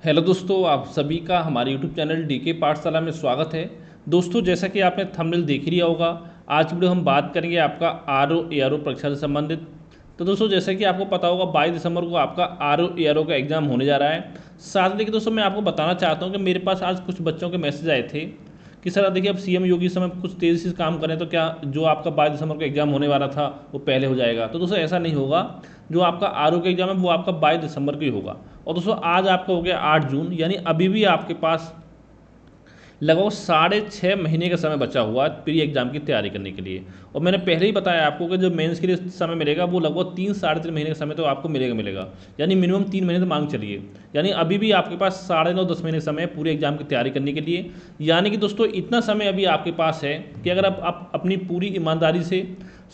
Hello दोस्तों, आप सभी का हमारे यूट्यूब चैनल डीके पाठशाला में स्वागत है। दोस्तों, जैसा कि आपने थंबनेल देख ही लिया होगा, आज की वीडियो हम बात करेंगे आपका आरओ एआरओ परीक्षा से संबंधित। तो दोस्तों, जैसा कि आपको पता होगा 22 दिसंबर को आपका आरओ एआरओ का एग्ज़ाम होने जा रहा है। साथ ही देखिए दोस्तों, मैं आपको बताना चाहता हूँ कि मेरे पास आज कुछ बच्चों के मैसेज आए थे कि सर देखिए, अब सीएम योगी इस समय कुछ तेज़ी से काम करें तो क्या जो आपका 22 दिसंबर को एग्ज़ाम होने वाला था वो पहले हो जाएगा। तो दोस्तों, ऐसा नहीं होगा। जो आपका आरओ का एग्ज़ाम है वो आपका 22 दिसंबर को ही होगा। और दोस्तों, आज आपका हो गया 8 जून, यानी अभी भी आपके पास लगभग 6.5 महीने का समय बचा हुआ है प्री एग्जाम की तैयारी करने के लिए। और मैंने पहले ही बताया आपको कि जो मेंस के लिए समय मिलेगा वो लगभग 3 साढ़े 3 महीने का समय तो आपको मिलेगा, यानी मिनिमम 3 महीने तो मांग चलिए। यानी अभी भी आपके पास 9.5 10 महीने समय है पूरे एग्जाम की तैयारी करने के लिए। यानी कि दोस्तों, इतना समय अभी आपके पास है कि अगर आप अपनी पूरी ईमानदारी से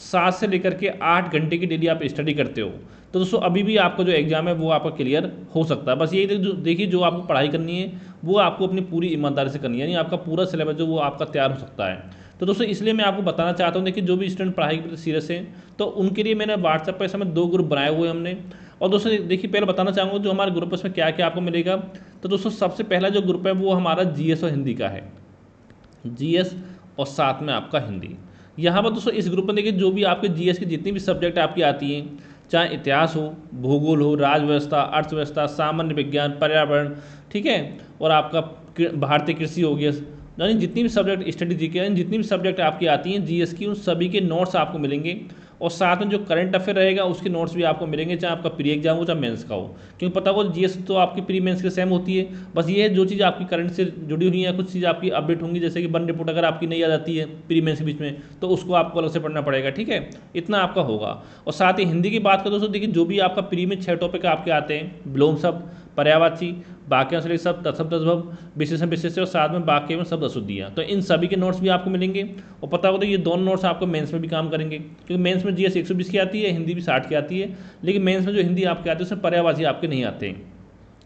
7 से लेकर के 8 घंटे की डेली आप स्टडी करते हो तो दोस्तों अभी भी आपका जो एग्ज़ाम है वो आपका क्लियर हो सकता है। बस यही देखिए, जो आपको पढ़ाई करनी है वो आपको अपनी पूरी ईमानदारी से करनी है, यानी आपका पूरा सिलेबस जो वो आपका तैयार हो सकता है। तो दोस्तों, इसलिए मैं आपको बताना चाहता हूँ, देखिए जो भी स्टूडेंट पढ़ाई के प्रति सीरियस हैं तो उनके लिए मैंने व्हाट्सएप पर इस समय 2 ग्रुप बनाए हुए हैं हमने। और दोस्तों देखिए, पहले बताना चाहूँगा जो हमारे ग्रुप है उसमें क्या क्या आपको मिलेगा। तो दोस्तों, सबसे पहला जो ग्रुप है वो हमारा जीएस और हिंदी का है। जीएस और साथ में आपका हिंदी। यहाँ पर दोस्तों इस ग्रुप में देखिए, जो भी आपके जीएस की जितनी भी सब्जेक्ट आपकी आती हैं, चाहे इतिहास हो, भूगोल हो, राजव्यवस्था, अर्थव्यवस्था, सामान्य विज्ञान, पर्यावरण, ठीक है, और आपका भारतीय कृषि हो गया, यानी जितनी भी सब्जेक्ट स्टडी जी के, यानी जितनी भी सब्जेक्ट आपकी आती हैं जीएस की, उन सभी के नोट्स आपको मिलेंगे। और साथ में जो करंट अफेयर रहेगा उसके नोट्स भी आपको मिलेंगे, चाहे आपका प्री एग्जाम हो चाहे मेंस का हो। क्योंकि पता हो जीएस तो आपकी प्री मेंस के सेम होती है। बस ये है, जो चीज़ आपकी करंट से जुड़ी हुई है, कुछ चीज़ आपकी अपडेट होंगी, जैसे कि वन रिपोर्ट अगर आपकी नहीं आ जाती है प्री मेंस के बीच में तो उसको आपको अलग से पढ़ना पड़ेगा, ठीक है। इतना आपका होगा। और साथ ही हिंदी की बात करें दोस्तों, देखिए जो भी आपका प्री में 6 टॉपिक आपके आते हैं, विलोम शब्द, पर्यायवाची, वाक्यांश शब्द, तत्सम तद्भव, विशेषण विशेष्य, और साथ में वाक्य में शब्द अशुद्धियाँ, तो इन सभी के नोट्स भी आपको मिलेंगे। और पता होगा तो ये दोनों नोट्स आपको मेंस में भी काम करेंगे, क्योंकि मेंस में जीएस 120 की आती है, हिंदी भी 60 की आती है, लेकिन मेंस में जो हिंदी आपके आती है उसमें पर्यायवाची आपके नहीं आते हैं।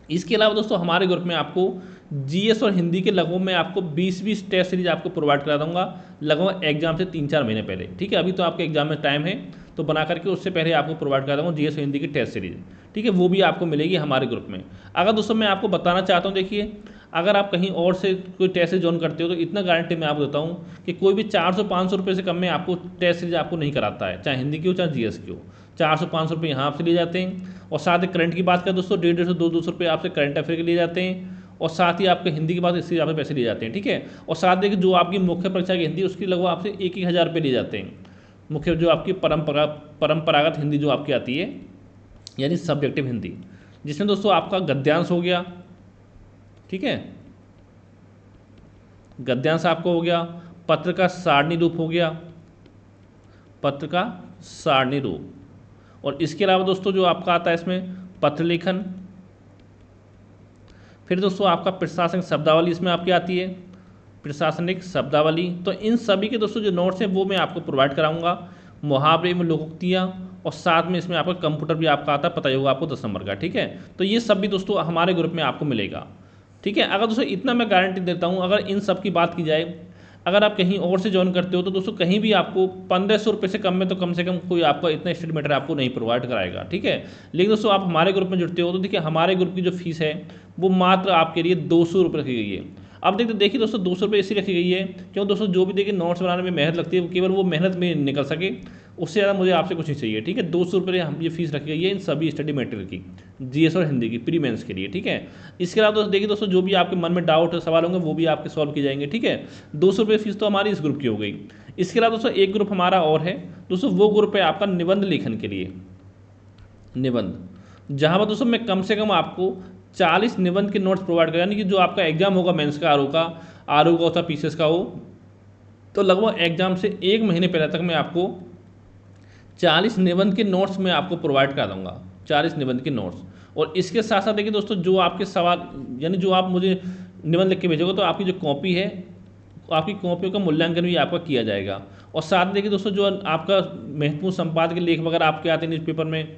इसके अलावा दोस्तों, हमारे ग्रुप में आपको जीएस और हिंदी के लगभग मैं आपको 20-20 टेस्ट सीरीज आपको प्रोवाइड करा दूंगा, लगभग एग्जाम से 3-4 महीने पहले, ठीक है। अभी तो आपके एग्जाम में टाइम है, तो बना करके उससे पहले आपको प्रोवाइड करा दूंगा जीएस और हिंदी की टेस्ट सीरीज, ठीक है। वो भी आपको मिलेगी हमारे ग्रुप में। अगर दोस्तों मैं आपको बताना चाहता हूँ, देखिए अगर आप कहीं और से कोई टेस्ट से ज्वाइन करते हो तो इतना गारंटी मैं आपको देता हूँ कि कोई भी 400-500 रुपये से कम में आपको टेस्ट सीरीज आपको नहीं कराता है, चाहे हिंदी की हो चाहे जीएस की हो। 400-500 रुपये यहाँ आपसे लिए जाते हैं। और साथ ही करंट की बात करें दोस्तों, 150-200 रुपये आपसे करंट अफेयर के लिए जाते हैं। और साथ ही आपके हिंदी की बात इससे ज़्यादा पैसे लिए जाते हैं, ठीक है। और साथ देखिए, जो आपकी मुख्य परीक्षा की हिंदी उसकी लगभग आपसे 1-1 हज़ार रुपये लिए जाते हैं। मुख्य जो आपकी परंपरागत हिंदी जो आपकी आती है, यानी सब्जेक्टिव हिंदी, जिसमें दोस्तों आपका गद्यांश हो गया, ठीक है, गद्यांश आपको हो गया, पत्र का सारणी रूप हो गया, पत्र का सारणी रूप। और इसके अलावा दोस्तों जो आपका आता है इसमें पत्र लेखन, फिर दोस्तों आपका प्रशासनिक शब्दावली इसमें आपकी आती है, प्रशासनिक शब्दावली। तो इन सभी के दोस्तों जो नोट्स हैं वो मैं आपको प्रोवाइड कराऊंगा, मुहावरे में लोकोक्तियाँ, और साथ में इसमें आपका कंप्यूटर भी आपका आता है, पता ही होगा आपको 10 नंबर का, ठीक है। तो ये सब भी दोस्तों हमारे ग्रुप में आपको मिलेगा, ठीक है। अगर दोस्तों इतना मैं गारंटी देता हूँ, अगर इन सब की बात की जाए, अगर आप कहीं और से ज्वाइन करते हो तो दोस्तों कहीं भी आपको 1500 रुपये से कम में तो कम से कम कोई आपका इतना स्टडी मटेरियल आपको नहीं प्रोवाइड कराएगा, ठीक है। लेकिन दोस्तों आप हमारे ग्रुप में जुड़ते हो तो देखिए, हमारे ग्रुप की जो फीस है वो मात्र आपके लिए 200 रुपये रखी गई है। अब देखिए दोस्तों, 200 रुपये इसलिए रखी गई है क्यों दोस्तों, जो भी देखिए नोट्स बनाने में मेहनत लगती है वो केवल वो मेहनत में निकल सके, उससे ज़्यादा मुझे आपसे कुछ नहीं चाहिए, ठीक है। 200 रुपये हम ये फीस रखी गई है इन सभी स्टडी मटेरियल की, जीएस और हिंदी की प्री मेंस के लिए, ठीक है। इसके अलावा दोस्तों देखिए दोस्तों, जो भी आपके मन में डाउट सवाल होंगे वो भी आपके सॉल्व किए जाएंगे, ठीक है। 200 रुपये फीस तो हमारी इस ग्रुप की हो गई। इसके अलावा दोस्तों एक ग्रुप हमारा और है दोस्तों, वो ग्रुप है आपका निबंध लेखन के लिए, निबंध, जहाँ पर दोस्तों मैं कम से कम आपको 40 निबंध के नोट्स प्रोवाइड करें, यानी कि जो आपका एग्जाम होगा मेंस का, आर का होता पीसीएस का हो, तो लगभग एग्जाम से 1 महीने पहले तक मैं आपको 40 निबंध के नोट्स में आपको प्रोवाइड करा दूंगा, 40 निबंध के नोट्स। और इसके साथ साथ देखिए दोस्तों, जो आपके सवाल, यानी जो आप मुझे निबंध लिख के भेजोगे तो आपकी जो कॉपी है, आपकी कॉपियों का मूल्यांकन भी आपका किया जाएगा। और साथ देखिए दोस्तों, जो आपका महत्वपूर्ण संपादकीय लेख वगैरह आपके आते हैं न्यूज़पेपर में,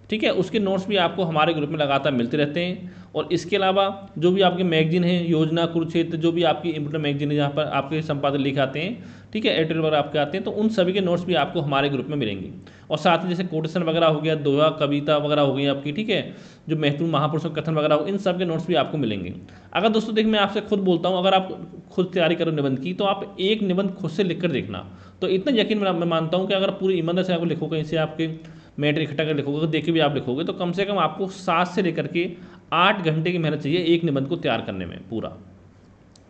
ठीक है, उसके नोट्स भी आपको हमारे ग्रुप में लगातार मिलते रहते हैं। और इसके अलावा जो भी आपके मैगजीन हैं, योजना, कुरुक्षेत्र, जो भी आपकी इम्पोर्टेंट मैगजीन है जहाँ पर आपके संपादक लिख आते हैं, ठीक है, एडिटोरियल वगैरह आपके आते हैं, तो उन सभी के नोट्स भी आपको हमारे ग्रुप में मिलेंगे। और साथ में जैसे कोटेशन वगैरह हो गया, दोहा कविता वगैरह हो गई आपकी, ठीक है, जो महत्वपूर्ण महापुरुषों के कथन वगैरह हो, इन सब के नोट्स भी आपको मिलेंगे। अगर दोस्तों देखिए मैं आपसे खुद बोलता हूँ, अगर आप खुद तैयारी करो निबंध की, तो आप एक निबंध खुद से लिख कर देखना, तो इतना यकीन मैं मानता हूँ कि अगर पूरी ईमानदारी से आप लिखो, कहीं से आपके मैटर इकट्ठा कर लिखोगे, देख के भी आप लिखोगे, तो कम से कम आपको 7 से लेकर के 8 घंटे की मेहनत चाहिए एक निबंध को तैयार करने में पूरा,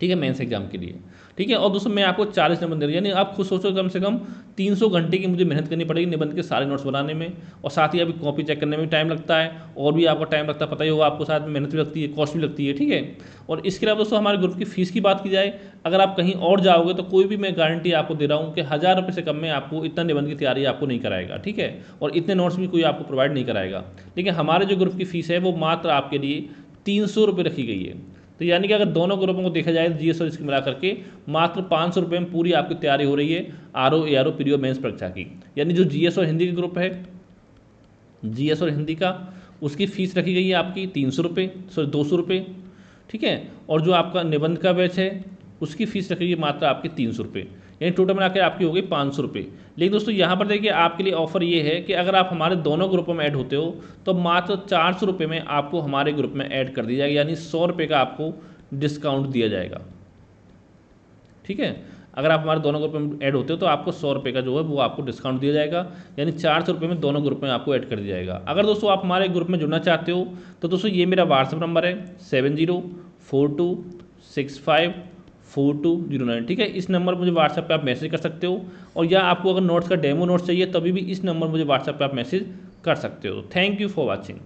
ठीक है, मेंस एग्जाम के लिए। ठीक है, और दोस्तों मैं आपको 40 नंबर दे रहा हूँ, यानी आप खुद सोचो कम से कम 300 घंटे की मुझे मेहनत करनी पड़ेगी निबंध के सारे नोट्स बनाने में, और साथ ही अभी कॉपी चेक करने में टाइम लगता है, और भी आपका टाइम लगता है, पता ही होगा आपको, साथ में मेहनत भी लगती है, कॉस्ट भी लगती है। ठीक है, और इसके अलावा दोस्तों हमारे ग्रुप की फीस की बात की जाए, अगर आप कहीं और जाओगे तो कोई भी मैं गारंटी आपको दे रहा हूँ कि 1000 रुपये से कम में आपको इतना निबंध की तैयारी आपको नहीं कराएगा। ठीक है, और इतने नोट्स भी कोई आपको प्रोवाइड नहीं कराएगा। लेकिन हमारे जो ग्रुप की फीस है वो मात्र आपके लिए 300 रुपये रखी गई है। तो यानी कि अगर दोनों ग्रुपों को देखा जाए जीएस और इसकी मिला करके मात्र 500 रुपये में पूरी आपकी तैयारी हो रही है आरओ एआरओ प्री और मेंस परीक्षा की। यानी जो जीएस और हिंदी का ग्रुप है, जीएस और हिंदी का, उसकी फीस रखी गई है आपकी 300 रुपये, सॉरी 200 रुपये। ठीक है, और जो आपका निबंध का बैच है उसकी फीस रखी गई मात्र आपकी 300 रुपये, यानी टोटल मिला के आपकी हो गई 500 रुपये। लेकिन दोस्तों यहाँ पर देखिए आपके लिए ऑफर ये है कि अगर आप हमारे दोनों ग्रुपों में ऐड होते हो तो मात्र 400 रुपये में आपको हमारे ग्रुप में ऐड कर दिया जाएगा, यानी 100 रुपये का आपको डिस्काउंट दिया जाएगा। ठीक है, अगर आप हमारे दोनों ग्रुप में ऐड होते हो तो आपको 100 रुपये का जो है वो आपको डिस्काउंट दिया जाएगा, यानी 400 रुपये में दोनों ग्रुप में आपको ऐड कर दिया जाएगा। अगर दोस्तों आप हमारे ग्रुप में जुड़ना चाहते हो तो दोस्तों ये मेरा व्हाट्सअप नंबर है 7042654209। ठीक है, इस नंबर पर मुझे व्हाट्सएप पे आप मैसेज कर सकते हो, और या आपको अगर नोट्स का डेमो नोट्स चाहिए तभी भी इस नंबर मुझे व्हाट्सएप पे आप मैसेज कर सकते हो। Thank you for watching.